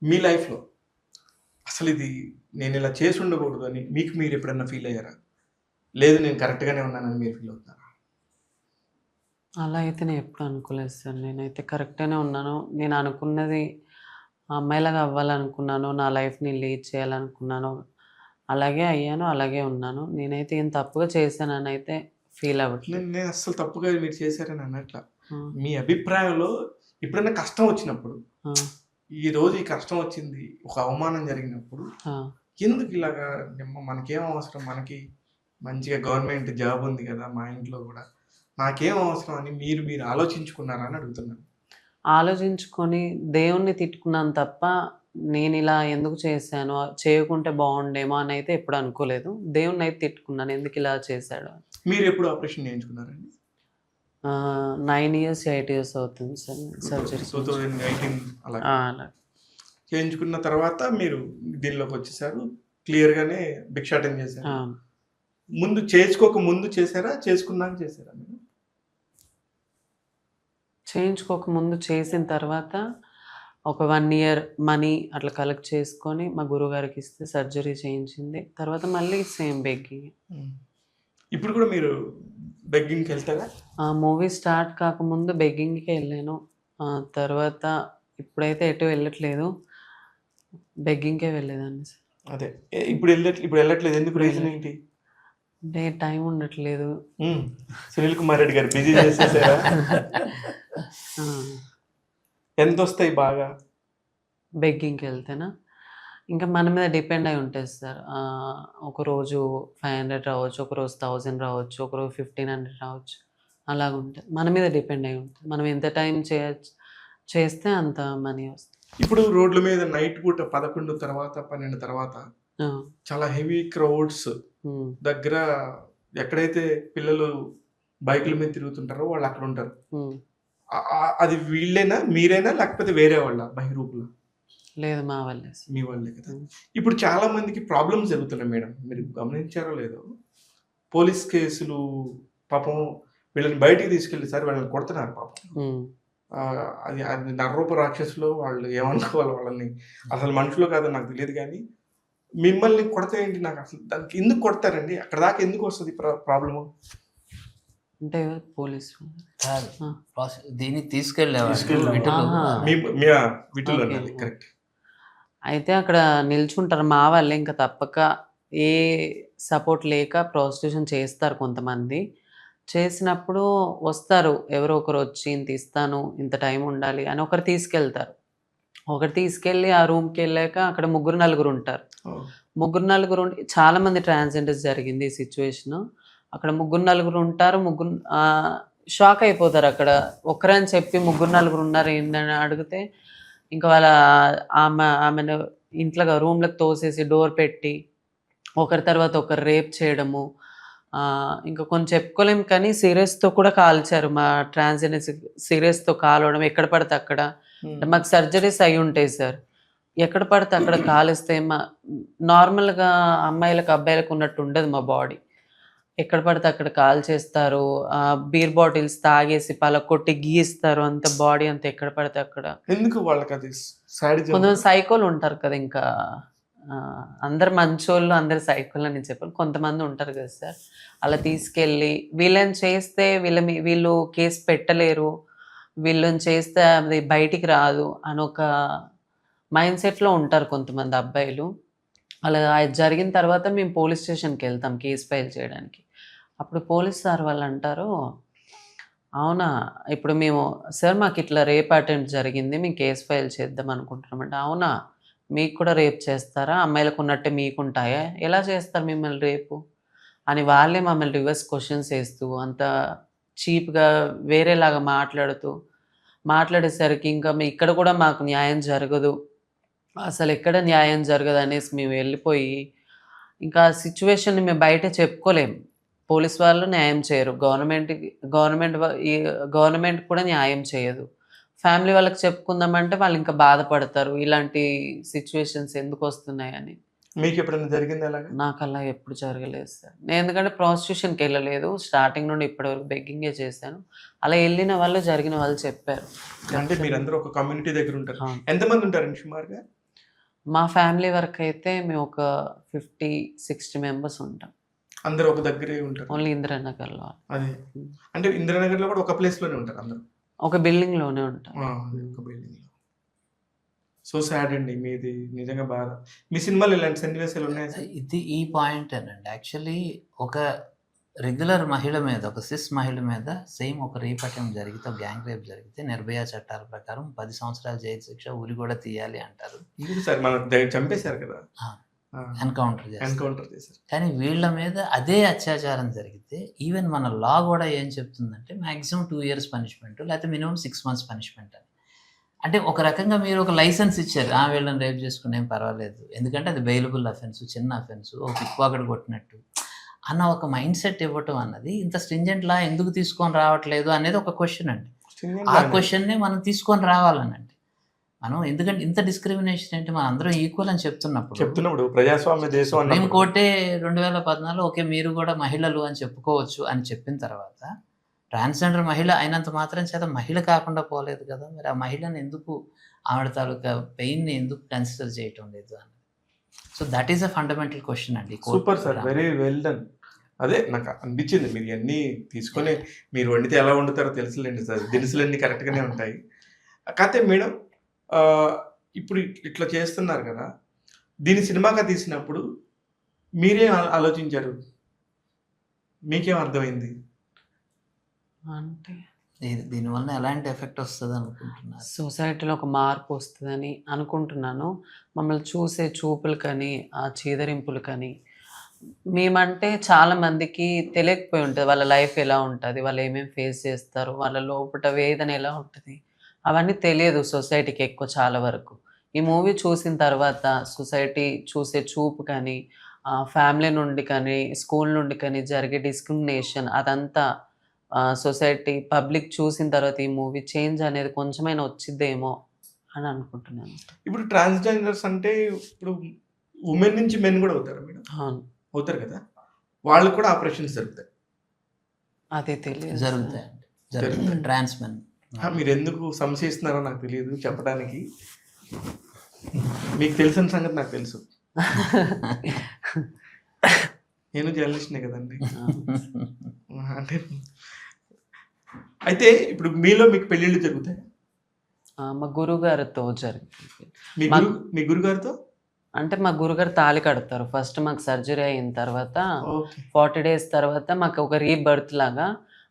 మీ లైఫ్‌లో అసలిది నేనిలా చేసి ఉండకూడదు అని మీకు మీరు ఎప్పుడన్నా ఫీల్ అయ్యారా? లేదు నేను కరెక్ట్‌గానే ఉన్నానని మీరు ఫీల్ అవుతున్నారా? అలా అయితే నేను ఎప్పుడు అనుకోలేదు సార్. నేనైతే కరెక్ట్‌గానే ఉన్నాను. నేను అనుకున్నది అమ్మాయిలాగా అవ్వాలనుకున్నాను. నా లైఫ్‌ని లీడ్ చేయాలనుకున్నాను. అలాగే అయ్యాను. అలాగే ఉన్నాను. నేనైతే ఏం తప్పుగా చేశాననైతే ఫీల్ అవ్వట్లేదు. నేను అస్సలు తప్పుగా మీరు చేశారని అనట్ల. ఆ! మీ అభిప్రాయంలో ఎప్పుడైనా కష్టం వచ్చినప్పుడు, ఆ! ఈరోజు ఈ కష్టం వచ్చింది, ఒక అవమానం జరిగినప్పుడు ఆ! ఎందుకు ఇలాగా మనకేం అవసరం? మనకి మంచిగా గవర్నమెంట్ జాబ్ ఉంది గదా! మా ఇంట్లో గూడా. నాకేం అవసరం అని మీరు ఆలోచించుకున్నారా అని అడుగుతున్నాను. ఆలోచించుకొని దేవుడిని తిట్టుకున్నాను తప్ప, నేనిలా ఎందుకు చేశాను? చేయకుంటే బావుండేమో అనైతే ఎప్పుడు అనుకోలేదు. దేవుడినైతే తిట్టుకున్నాను. ఎందుకిలా చేశాడు అని. మీరెప్పుడు ఆపరేషన్ చేయించుకున్నారండి? 9 ఇయర్స్, 8 ఇయర్స్ అవుతుంది సార్ సర్జరీ చేయించుకొని. 2018 అలాగా. అలా. చేయించుకున్న తర్వాత మీరు దీనిలోకొచ్చేసారు. క్లియర్‌గానే భిక్షాటన చేశారు. అవును. ముందు చేసుకోక ముందు చేశారా? చేసుకున్నాక చేశారా మీరు? చేయించుకోకముందు చేసిన తర్వాత ఒక 1 ఇయర్ మనీ అట్లా కలెక్ట్ చేసుకొని మా గురువుగారికిస్తే సర్జరీ చేయించింది. తర్వాత మళ్ళీ సేమ్ బెగ్గింగ్. హ్మ్. ఇప్పుడు కూడా మీరు బెగ్గింగ్‌కెళ్తారా? ఆ మూవీ స్టార్ట్ కాకముందు బెగ్గింగ్‌కే ఎళ్ళాను. తర్వాత ఇప్పుడైతే ఎటు వెళ్ళట్లేదు. బెగ్గింగ్‌కే వెళ్ళేదాన్ని సార్. అదే. ఇప్పుడు ఎళ్ళట్లేదు. ఎందుకు రీజన్ ఏంటి? అంటే టైం ఉండట్లేదు. హ్మ్. సునీల్ కుమార్ రెడ్డి గారు బిజీ చేసేసారా? ఆ! ఎంతొస్తాయి బాగా? బెగ్గింగ్‌కెళ్తేనా? ఇంకా మన మీద డిపెండ్ అయి ఉంటది సార్. ఒకరోజు 500 రావచ్చు, ఒకరోజు 1000 రావచ్చు, ఒకరోజు 1500 రావచ్చు. అలాగుంటది. మన మీద డిపెండ్ అయి ఉంటది. మనం ఎంత టైం చేస్తే అంత మనీ వస్తాయి. ఇప్పుడు రోడ్ల మీద నైట్ పూట 11 తర్వాత, 12 తర్వాత ఆ! చాలా హెవీ క్రౌడ్స్ హ్మ్. దగ్గర ఎక్కడైతే పిల్లలు బైకుల మీద తిరుగుతుంటారో వాళ్ళు అక్కడ ఉంటారు. హ్మ్. అది వీళ్ళేనా? మీరేనా? లేకపోతే వేరే వాళ్ళా బహిరూపులా? లేదు మా వాళ్ళే సార్. మీ వాళ్ళే కదా! హ్మ్. ఇప్పుడు చాలా మందికి ప్రాబ్లమ్స్ జరుగుతున్నాయి మేడం. మీరు గమనించారో లేదో? పోలీస్ కేసులు పాపం వీళ్ళని బయటికి తీసుకెళ్ళి సార్ వీళ్ళని కొడుతున్నారు పాపం. హ్మ్. అది అది నరరూప రాక్షసులో వాళ్ళు ఏమనుకోవాలి వాళ్ళని. అసలు మనుషులో కాదో నాకు తెలీదు గానీ, మిమ్మల్ని కొడితే ఏంటి నాకసలు దానికి ఎందుకు కొడతారండి? అక్కడి దాకా ఎందుకొస్తది ప్రాబ్లము? అంటే పోలీసు. కాదు. ఆ! దీన్ని తీసుకెళ్ళేవాళ్ళు తీసుకెళ్ళేవాళ్ళు. విటులు. ఆహా! మీ మీ విటులు ఓకే. అనాలి. కరెక్ట్. అయితే అక్కడ నిల్చుంటారు. మా వాళ్ళే ఇంక తప్పక ఏ సపోర్ట్ లేక ప్రాస్టిట్యూషన్ చేస్తారు కొంతమంది. చేసినప్పుడు వస్తారు. ఎవరో ఒకరొచ్చి ఇంత ఇస్తాను, ఇంత టైం ఉండాలి అని ఒకరు తీసుకెళ్తారు. ఒకరు తీసుకెళ్ళి ఆ రూమ్‌కెళ్ళాక అక్కడ ముగ్గురు, నలుగురుంటారు. ఓహ్! ముగ్గురు, నలుగురుండి చాలా మంది ట్రాన్స్‌జెండర్స్ జరిగింది ఈ సిట్యుయేషను. అక్కడ ముగ్గురు, నలుగురుంటారు. షాక్ అయిపోతారక్కడ. ఒక్కరని చెప్పి ముగ్గురు, నలుగురున్నారు ఏందని అడిగితే, ఇంక వాళ్ళ ఆమెను రూమ్‌లోకి తోసేసి డోర్ పెట్టి, ఒకరి తర్వాత ఒకరు రేప్ చేయడము. ఇంక కొన్ని చెప్పుకోలేం కానీ సీరియస్‌తో కూడా కాల్చారు. మా ట్రాన్స్‌జెండర్స్ సీరియస్‌తో కాలవడం ఎక్కడ పడితే అక్కడ. హ్మ్. మాకు సర్జరీస్ అయ్యుంటాయి సార్. ఎక్కడ పడితే అక్కడ కాలిస్తే నార్మల్‌గా అమ్మాయిలకు, అబ్బాయిలకు ఉన్నట్టు ఉండదు మా బాడీ. ఎక్కడ పడితే అక్కడ కాల్చేస్తారు. బీర్ బాటిల్స్ తాగేసి పలగొట్టి గీస్తారు. అంత బాడీ అంతా ఎక్కడ పడితే అక్కడ. ఎందుకు వాళ్ళకది సాడిజం? కొంతమంది సైకోలుంటారు కదా! ఇంకా అందరు మంచోళ్ళు, అందరు సైకోలని నేను చెప్పను. కొంతమంది ఉంటారు కదా సార్! అలా తీసుకెళ్ళి వీళ్ళని చేస్తే వీళ్ళు కేస్ పెట్టలేరు. వీళ్ళని చేస్తే అది బయటికి రాదు అనొక మైండ్ సెట్‌లో ఉంటారు కొంతమంది అబ్బాయిలు. అలా జరిగిన తర్వాత మేము పోలీస్ స్టేషన్‌కెళ్తాం కేస్ ఫైల్ చేయడానికి. అప్పుడు పోలీస్ సార్ వాళ్ళంటారు, "అవునా! ఇప్పుడు మేము సార్ మాకిట్లా రేప్ అటెంప్ట్ జరిగింది. మేము కేస్ ఫైల్ చేద్దాం అనుకుంటున్నామంటే." "అవునా! మీకు కూడా రేప్ చేస్తారా? అమ్మాయిలకున్నట్టే మీకుంటాయా? ఎలా చేస్తారు మిమ్మల్ని రేపు?" అని వాళ్ళే మమ్మల్ని రివర్స్ క్వెషన్స్ ఏస్తూ, అంత చీప్‌గా వేరేలాగా మాట్లాడేసరికి ఇంకా ఇక్కడ కూడా మాకు న్యాయం జరగదు. అసలెక్కడ న్యాయం జరగదనేసి మేము వెళ్ళిపోయి, ఇంకా ఆ సిట్యుయేషన్‌ని మేము బయట చెప్పుకోలేము. పోలీస్ వాళ్ళు న్యాయం చేయరు. గవర్నమెంట్ వ ఈ గవర్నమెంట్ కూడా న్యాయం చేయదు. ఫ్యామిలీ వాళ్ళకి చెప్పుకుందామంటే వాళ్ళింకా బాధపడతారు. ఇలాంటి సిట్యుయేషన్స్ ఎందుకొస్తున్నాయని. మీకెప్పుడైనా జరిగిందా అలాగా? నాకలా ఎప్పుడు జరగలేదు సార్. నేను ఎందుకంటే ప్రాస్టిట్యూషన్‌కెళ్ళలేదు. స్టార్టింగ్ నుండి ఇప్పటి వరకు బెగ్గింగే చేశాను. అలా ఎళ్ళిన వాళ్ళు, జరిగిన వాళ్ళు చెప్పారు. అంటే చెప్తే మీరందరూ ఒక కమ్యూనిటీ దగ్గరుంటారు. అవును. ఎంతమంది ఉంటారండి సుమారుగా? మా ఫ్యామిలీ వరకు అయితే మేము ఒక 50-60 మెంబర్స్ ఉంటాం. అందరూ ఒక దగ్గరే ఉంటారు. ఓన్లీ ఇందిరానగర్‌లో. అదే. హ్మ్. అంటే ఇందిరానగర్‌లో కూడా ఒక ప్లేస్‌లోనే ఉంటారు అందరూ. ఒక బిల్డింగ్‌లోనే ఉంటాం. అదే ఒక బిల్డింగ్‌లో. సో సాడ్ అండి మీది నిజంగా బాధ. మీ సినిమాలో ఇలాంటి సన్నివేశాలు ఉన్నాయా సార్? ఇది ఈ పాయింటేనండి. యాక్చువల్లీ ఒక రెగ్యులర్ మహిళ మీద, ఒక సిస్ మహిళ మీద సేమ్ ఒక రేప్ అటెంప్ట్ జరిగితే, ఒక గ్యాంగ్ రేప్ జరిగితే నిర్భయ చట్టాల ప్రకారం 10 సంవత్సరాల జైలు శిక్ష, ఉరి కూడా తీయాలి అంటారు. ఎందుకు సార్ చంపేశారు కదా! ఎన్కౌంటర్ చేస్తారు. ఎన్కౌంటర్ చేశారు. కానీ వీళ్ళ మీద అదే అత్యాచారం జరిగితే ఈవెన్ మన లా కూడా ఏం చెప్తుందంటే మాక్సిమం 2 ఇయర్స్ పనిష్మెంట్, లేకపోతే మినిమం 6 మంత్స్ పనిష్మెంట్ అని. అంటే ఒక రకంగా మీరు ఒక లైసెన్స్ ఇచ్చారు. వీళ్ళని రేప్ చేసుకుని ఏం పర్వాలేదు, ఎందుకంటే అది బెయిలబుల్ అఫెన్స్, చిన్న అఫెన్స్, ఒక పిక్ పాకెట్ కొట్టినట్టు అన్న ఒక మైండ్ సెట్ ఇవ్వటం అన్నది ఇంత స్ట్రింజెంట్ లా ఎందుకు తీసుకొని రావట్లేదు అనేది ఒక క్వశ్చన్ అండి. ఆ క్వశ్చన్ని మనం తీసుకొని రావాలనండి. మనం ఎందుకంటే ఇంత డిస్క్రిమినేషన్ ఏంటి, మనం అందరం ఈక్వల్ అని చెప్తున్నప్పుడు ప్రజాస్వామ్య దేశం సుప్రీం కోర్టే 2014 ఓకే మీరు కూడా మహిళలు అని చెప్పుకోవచ్చు అని చెప్పిన తర్వాత ట్రాన్స్జెండర్ మహిళ అయినంత మాత్రం చేత మహిళ కాకుండా పోలేదు కదా. మరి ఆ మహిళను ఎందుకు, ఆవిడ తాలూకా పెయిన్ని ఎందుకు కన్సిడర్ చేయటం లేదు అని. So that is a fundamental question అండి. Super sir, very well done. అదే నాకు అనిపించింది మీరు ఇవన్నీ తీసుకొని మీరు వండితే ఎలా వండుతారో తెలుసులేండి సార్. దినుసులన్నీ కరెక్ట్గానే ఉంటాయి. కాకపోతే మేడం ఇప్పుడు ఇట్లా చేస్తున్నారు కదా, దీని సినిమాగా తీసినప్పుడు మీరేం ఆలోచించారు, మీకేం అర్థమైంది? అంటే దీనివల్ల ఎలాంటి ఎఫెక్ట్ వస్తుంది అనుకుంటున్నారు? సొసైటీలో ఒక మార్పు వస్తుందని అనుకుంటున్నాను. మమ్మల్ని చూసే చూపులు కానీ, ఆ చీదరింపులు కానీ, మేమంటే చాలా మందికి తెలియకపోయి ఉంటుంది. వాళ్ళ లైఫ్ ఎలా ఉంటుంది, వాళ్ళు ఏమేమి ఫేస్ చేస్తారు, వాళ్ళ లోపల వేదన ఎలా ఉంటుంది, అవన్నీ తెలియదు సొసైటీకి ఎక్కువ చాలా వరకు. ఈ మూవీ చూసిన తర్వాత సొసైటీ చూసే చూపు కానీ, ఫ్యామిలీ నుండి కానీ, స్కూల్ నుండి కానీ జరిగే డిస్క్రిమినేషన్ అదంతా సొసైటీ పబ్లిక్ చూసిన తర్వాత ఈ మూవీ చేంజ్ అనేది కొంచెమైనా వచ్చిద్దేమో అని అనుకుంటున్నాను. ఇప్పుడు ట్రాన్స్జెండర్స్ అంటే ఇప్పుడు ఉమెన్ నుంచి మెన్ కూడా అవుతారు మేడం? అవును, అవుతారు కదా, వాళ్ళు కూడా ఆపరేషన్స్ జరుగుతాయి. అదే తెలియదు. జరుగుతాయి. Trans men. మీరు ఎందుకు సంశయిస్తున్నారో నాకు తెలియదు చెప్పడానికి. మీకు తెలిసిన సంగతి నాకు తెలుసు. నేను జర్నలిస్ట్నే కదండి. అంటే అయితే ఇప్పుడు మీలో మీకు పెళ్ళిళ్ళు జరుగుతాయి? మా గురుగారితో జరిగింది. మీ గురుగారితో అంటే మా గురుగారు తాళి కడతారు. ఫస్ట్ మాకు సర్జరీ అయిన తర్వాత 40 days తర్వాత మాకు ఒక రీబర్త్ లాగా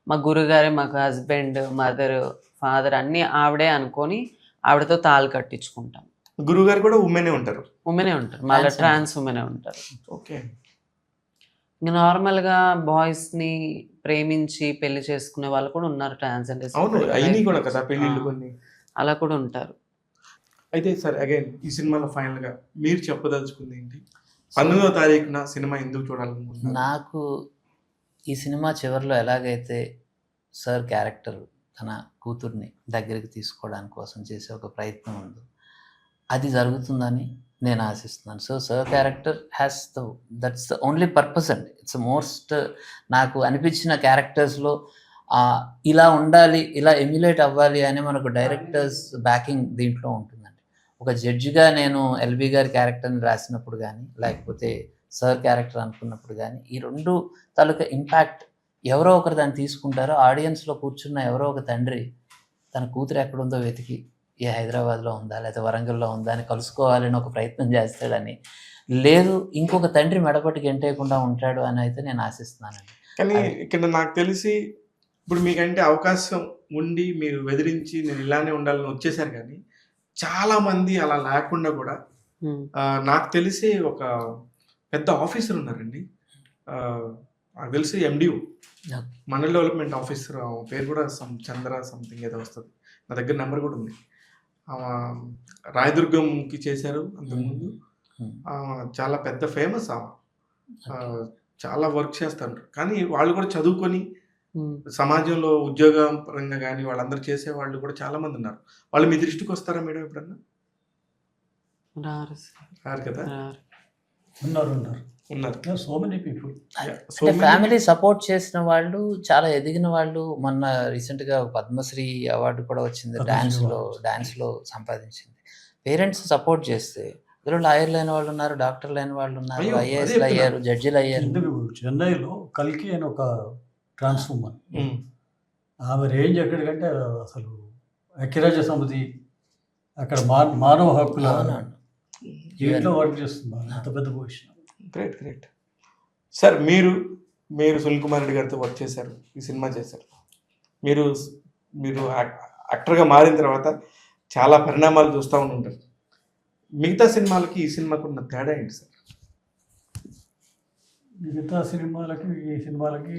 మా గురుగారే మాకు హస్బెండ్, మదర్, ఫాదర్ అన్నీ ఆవిడే అనుకొని ఆవిడతో తాళి కట్టించుకుంటాం. గురుగారు కూడా ఉమెనే ఉంటారు? ఉమెనే ఉంటారు, మళ్ళీ ట్రాన్స్ ఉమెనే ఉంటారు. ఓకే. ఇంకా నార్మల్గా బాయ్స్ని ప్రేమించి పెళ్లి చేసుకునే వాళ్ళు కూడా ఉన్నారు ట్రాన్స్జెండర్స్. కూడా కదా పెళ్ళిళ్ళు కొన్ని, అలా కూడా ఉంటారు. అయితే సార్ అగైన్ ఈ సినిమాలో ఫైనల్గా మీరు చెప్పదలుచుకుంది ఏంటి? 19వ తారీఖున సినిమా ఎందుకు చూడాలనుకుంటున్నారు? నాకు ఈ సినిమా చివరిలో ఎలాగైతే సార్ క్యారెక్టర్ తన కూతుర్ని దగ్గరికి తీసుకోవడానికి కోసం చేసే ఒక ప్రయత్నం ఉందో అది జరుగుతుందని నేను ఆశిస్తున్నాను. So sir character has that's the only purpose అండి. ఇట్స్ మోస్ట్ నాకు అనిపించిన క్యారెక్టర్స్లో ఇలా ఉండాలి, ఇలా ఎమ్యులేట్ అవ్వాలి అని మనకు డైరెక్టర్స్ బ్యాకింగ్ దీంట్లో ఉంటుందండి. ఒక జడ్జిగా నేను ఎల్బీ గారి క్యారెక్టర్ని రాసినప్పుడు కానీ, లేకపోతే సార్ క్యారెక్టర్ అనుకున్నప్పుడు కానీ, ఈ రెండు తాలూకా ఇంపాక్ట్ ఎవరో ఒకరు దాన్ని తీసుకుంటారో, ఆడియన్స్లో కూర్చున్న ఎవరో ఒక తండ్రి తన కూతురు ఎక్కడుందో వెతికి ఏ హైదరాబాద్లో ఉందా లేకపోతే వరంగల్లో ఉందా అని కలుసుకోవాలని ఒక ప్రయత్నం చేస్తాడని, లేదు ఇంకొక తండ్రి మెడపట్టి గెంటేయకుండా ఉంటాడు అని అయితే నేను ఆశిస్తున్నానండి. కానీ ఇక్కడ నాకు తెలిసి ఇప్పుడు మీకంటే అవకాశం ఉండి మీరు వెదిరించి నేను ఇలానే ఉండాలని వచ్చేసారు, కానీ చాలామంది అలా లేకుండా కూడా నాకు తెలిసి ఒక పెద్ద ఆఫీసర్ ఉన్నారండి, నాకు తెలిసి ఎండిఓ, మండల్ డెవలప్మెంట్ ఆఫీసర్, పేరు కూడా చంద్ర సంథింగ్ ఏదో వస్తుంది, నా దగ్గర నెంబర్ కూడా ఉంది. రాయదుర్గంకి చేశారు అంతకుముందు, చాలా పెద్ద ఫేమస్, చాలా వర్క్ చేస్తారు. కానీ వాళ్ళు కూడా చదువుకొని సమాజంలో ఉద్యోగం పరంగా కానీ వాళ్ళందరూ చేసే వాళ్ళు కూడా చాలా మంది ఉన్నారు. వాళ్ళు మీ దృష్టికి వస్తారా మేడం ఎప్పుడన్నా? రారు కదా. ఉన్నారు so many people. Family support చేసిన వాళ్ళు, చాలా ఎదిగిన వాళ్ళు. మొన్న రీసెంట్గా పద్మశ్రీ అవార్డు కూడా వచ్చింది, డాన్స్లో సంపాదించింది. పేరెంట్స్ సపోర్ట్ చేస్తే ఇందులో లాయర్లు అయిన వాళ్ళు ఉన్నారు, డాక్టర్లు అయిన వాళ్ళు ఉన్నారు, అయ్యో, అదే ఐఏఎస్లు చెప్తున్నా. అయ్యారు, జడ్జిలు అయ్యారు. ఎందుకు చెన్నైలో కల్కి అని ఒక ట్రాన్స్ఫార్మర్, ఆమె రేంజ్ ఎక్కడికంటే అసలు ఐక్యరాజ్య సమితి అక్కడ మానవ హక్కుల అవునండి. దీంట్లో వర్క్ చేస్తున్నారు, అంత పెద్ద పొజిషన్. Great great sir. మీరు సునీల్ కుమార్ రెడ్డి గారితో వర్క్ చేశారు, ఈ సినిమా చేశారు. మీరు యాక్టర్గా మారిన తర్వాత చాలా పరిణామాలు చూస్తూ ఉంటారు. మిగతా సినిమాలకి ఈ సినిమాకు ఉన్న తేడా ఏంటి సార్? మిగతా సినిమాలకి ఈ సినిమాలకి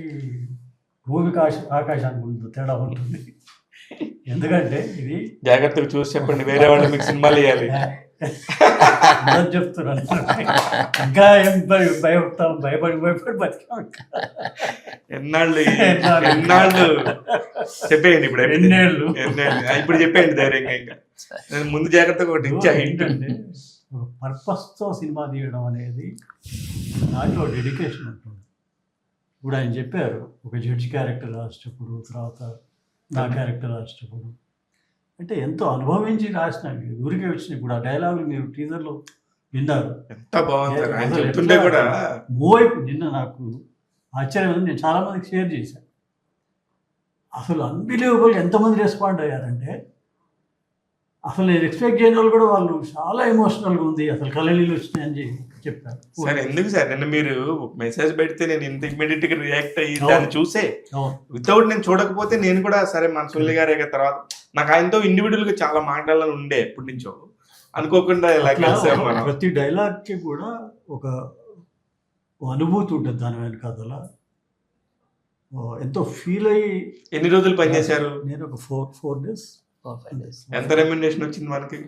భూమికి ఆకాశానికి ముందు తేడా ఉంటుంది. ఎందుకంటే ఇది జాగ్రత్తగా చూసి చెప్పండి, వేరే వాళ్ళు మీకు సినిమాలు వేయాలి. అందరూ చెప్తున్నాను, ఇంకా ఏం భయపడతాం, భయపడి బతికాం. ఎన్నాళ్ళు చెప్పేయండి ఇప్పుడు. ఎన్నేళ్ళు ఇప్పుడు చెప్పేయండి ధైర్యంగా. ఇంకా నేను ముందు జాగ్రత్తగా ఒకటి ఇచ్చా. ఏంటంటే ఒక పర్పస్తో సినిమా తీయడం అనేది దాంట్లో డెడికేషన్ ఉంటుంది. ఇప్పుడు ఆయన చెప్పారు, ఒక జడ్జి క్యారెక్టర్ రాసేటప్పుడు, తర్వాత నా క్యారెక్టర్ రాసేటప్పుడు, అంటే ఎంతో అనుభవించి రాసినాను. ఊరికే వచ్చినాయి. ఇప్పుడు ఆ డైలాగులు మీరు టీజర్లో విన్నారు, ఎంత బాగుంది సార్. ఆయన చెప్తుంటే కూడా మూవ్ అయిపోయి. నిన్న నాకు ఆశ్చర్యం ఉంది, నేను చాలామందికి షేర్ చేశాను. అసలు అన్బిలీవబుల్ ఎంతమంది రెస్పాండ్ అయ్యారంటే, అసలు నేను ఎక్స్పెక్ట్ చేయని వాళ్ళు కూడా వాళ్ళు చాలా ఎమోషనల్గా ఉంది, అసలు కళ్ళనీళ్ళు వచ్చినాయని చెప్పారు. సార్ ఎందుకు సార్, నిన్న మీరు మెసేజ్ పెడితే నేను ఇంత ఇమ్మీడియట్ గా రియాక్ట్ అయ్యి దాన్ని చూసే, వితౌట్ నేను చూడకపోతే నేను కూడా సరే మన సునీల్ గారే తర్వాత నాకు ఆయనతో ఇండివిజువల్ గా చాలా మాట్లాడాలని ఉండే ఎప్పటి నుంచో, అనుకోకుండా ఇలా కలిసాం మనం. ప్రతి డైలాగ్కి కూడా ఒక అనుభూతి ఉంటుంది దాని వెనకాల. ఎంతో ఫీల్ అయ్యి. ఎన్ని రోజులు పనిచేశారు? నేను ఒక 4 days. ఎంత రెమ్యునరేషన్ వచ్చింది మనకి?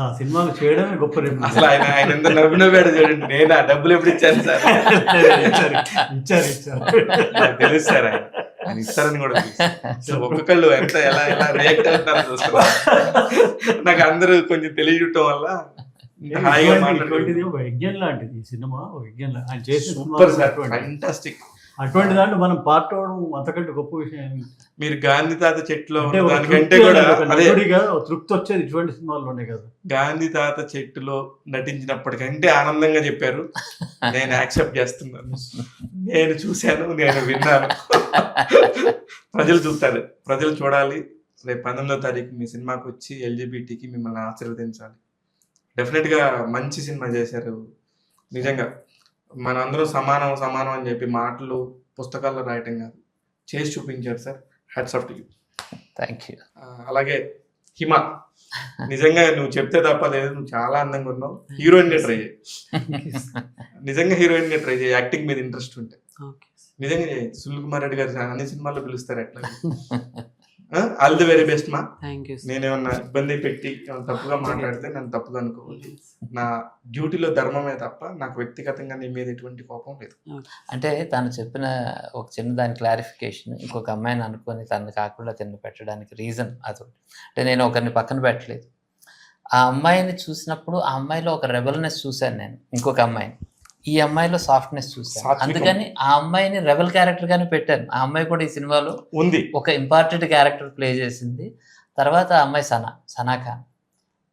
ఆ సినిమాలు చేయడమే గొప్ప రెమ్యునరేషన్. అసలు ఆయన ఎంత నవ్వినవాడు చూడండి. నేను ఆ డబ్బులు ఎప్పుడు ఇచ్చాను సార్? ఇచ్చారు. నాకు తెలుసు సార్, ఆయన ఇస్తారని కూడా తెలుసు. ఒక్కొక్కళ్ళు ఎంత ఎలా రియాక్ట్ అవుతారో చూస్తున్నారు. నాకు అందరూ కొంచెం తెలియటం వల్ల హాయిగా మాట్లాడుతుంది. ఒక యజ్ఞం లాంటిది ఈ సినిమా, ఒక యజ్ఞం. ఆయన చేసిన సూపర్ సార్, ఫ్యాంటాస్టిక్. అటువంటి దాంట్లో మనం పార్ట్ అవడం అంతకంటే గొప్ప విషయం. మీరు గాంధీ తాత చెట్టులో దానికంటే కూడా తృప్తి వచ్చేది ఇటువంటి సినిమాల్లోనే కదా. గాంధీ తాత చెట్టులో నటించినప్పటికంటే ఆనందంగా చెప్పారు. నేను యాక్సెప్ట్ చేస్తున్నాను. నేను చూశాను, నేను విన్నాను. ప్రజలు చూస్తారు, ప్రజలు చూడాలి. రేపు 19వ తారీఖు మీ సినిమాకి వచ్చి ఎల్జీబీటీకి మిమ్మల్ని ఆశీర్వదించాలి. డెఫినెట్గా మంచి సినిమా చేశారు. నిజంగా మనందరం సమానం అని చెప్పి మాటలు పుస్తకాల్లో రాయటం కాదు, చేసి చూపించారు sir. Hats off to you. Thank you. అలాగే హిమ, నిజంగా నువ్వు చెప్తే తప్పలేదు, నువ్వు చాలా అందంగా ఉన్నావు. హీరోయిన్ గా ట్రై చేయి, నిజంగా హీరోయిన్ గా ట్రై చేయి. యాక్టింగ్ మీద ఇంట్రెస్ట్ ఉంటే నిజంగా చేయి. సునీల్ కుమార్ రెడ్డి గారు అన్ని సినిమాల్లో పిలుస్తారు ఎట్లా. ఆల్ ది వెరీ బెస్ట్ మా. నేనేమన్నా ఇబ్బంది పెట్టి తప్పుగా మాట్లాడితే నన్ను తప్పుగా అనుకోవద్దు. నా డ్యూటీలో ధర్మమే తప్ప నాకు వ్యక్తిగతంగా నీ మీద ఎటువంటి కోపం లేదు. అంటే తను చెప్పిన ఒక చిన్న దాని క్లారిఫికేషన్, ఇంకొక అమ్మాయిని అనుకొని తను కాకుండా తిన్ను పెట్టడానికి రీజన్ అదొకటి. అంటే నేను ఒకరిని పక్కన పెట్టలేదు. ఆ అమ్మాయిని చూసినప్పుడు ఆ అమ్మాయిలో ఒక రెబల్నెస్ చూశాను నేను, ఇంకొక అమ్మాయిని. ఈ అమ్మాయిలో సాఫ్ట్నెస్ చూసాను, అందుకని ఆ అమ్మాయిని రెబల్ క్యారెక్టర్ గానే పెట్టాను. ఆ అమ్మాయి కూడా ఈ సినిమాలో ఉంది, ఒక ఇంపార్టెంట్ క్యారెక్టర్ ప్లే చేసింది. తర్వాత ఆ అమ్మాయి సనా ఖాన్.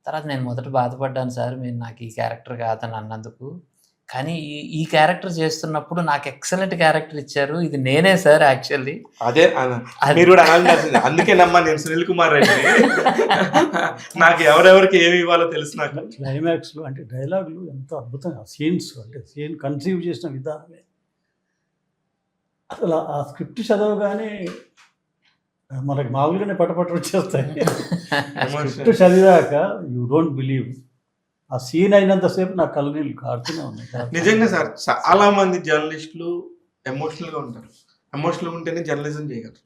తర్వాత నేను మొదట బాధపడ్డాను, సార్ మీరు నాకు ఈ క్యారెక్టర్ కాదని అన్నందుకు. కానీ ఈ క్యారెక్టర్ చేస్తున్నప్పుడు నాకు ఎక్సలెంట్ క్యారెక్టర్ ఇచ్చారు, ఇది నేనే సార్ యాక్చువల్లీ. అదే మీరు కూడా అనాల్సింది. అందుకే నమ్మా నేను సునీల్ కుమార్ రెడ్డి. నాకు ఎవరెవరికి ఏమి ఇవ్వాలో తెలుసు. నాకు క్లైమాక్స్ లో అంటే డైలాగులు ఎంత అద్భుతంగా, సీన్స్ అంటే సీన్ కన్సీవ్ చేసిన విధానమే. అసలు ఆ స్క్రిప్ట్ చదవగానే మనకి మామూలుగానే పట్టపట్టు వచ్చేస్తాయి. స్క్రిప్ట్ చదివాక యూ డోంట్ బిలీవ్. ఆ సీన్ అయినంతసేపు నా కళ్ళనీళ్ళు కారుతూనే ఉన్నాయి. నిజంగా సార్, చాలా మంది జర్నలిస్టులు ఎమోషనల్ గా ఉంటారు. ఎమోషనల్ ఉంటేనే జర్నలిజం చేయగలరు.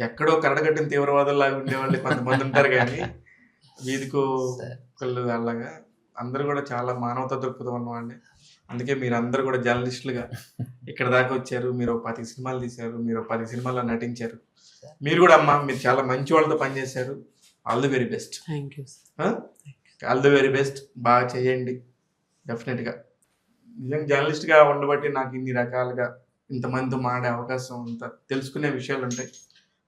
ఎక్కడో కరడగట్టిన తీవ్రవాదుల్లాగా ఉండేవాళ్ళు కొంతమంది ఉంటారు, కానీ వీధికో ఒకళ్ళు అలాగా అందరూ కూడా చాలా మానవతా దృక్పథం ఉన్నవాళ్ళే. అందుకే మీరు అందరూ కూడా జర్నలిస్టులుగా ఇక్కడ దాకా వచ్చారు. మీరు 10 సినిమాలు తీశారు, మీరు 10 సినిమాల్లో నటించారు. మీరు కూడా అమ్మా, మీరు చాలా మంచి వాళ్ళతో పనిచేశారు. All the very best. All the very best. బాగా చేయండి డెఫినెట్గా. నిజంగా జర్నలిస్ట్గా ఉండబట్టి నాకు ఇన్ని రకాలుగా ఇంతమందితో మాడే అవకాశం, అంత తెలుసుకునే విషయాలు ఉంటాయి.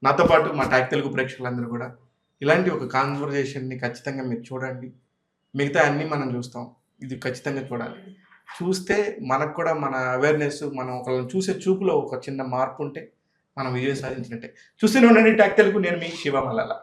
నాతో పాటు మా టాక్ తెలుగు ప్రేక్షకులందరూ కూడా ఇలాంటి ఒక కాన్వర్జేషన్ని ఖచ్చితంగా మీరు చూడండి. మిగతా అన్నీ మనం చూస్తాం. ఇది ఖచ్చితంగా చూడాలి. చూస్తే మనకు కూడా మన అవేర్‌నెస్, మనం ఒకళ్ళని చూసే చూపులో ఒక చిన్న మార్పు ఉంటే మనం విజయం సాధించినట్టే. చూస్తూనే ఉండండి టాక్ తెలుగు. నేను మీ శివ మల్లాల.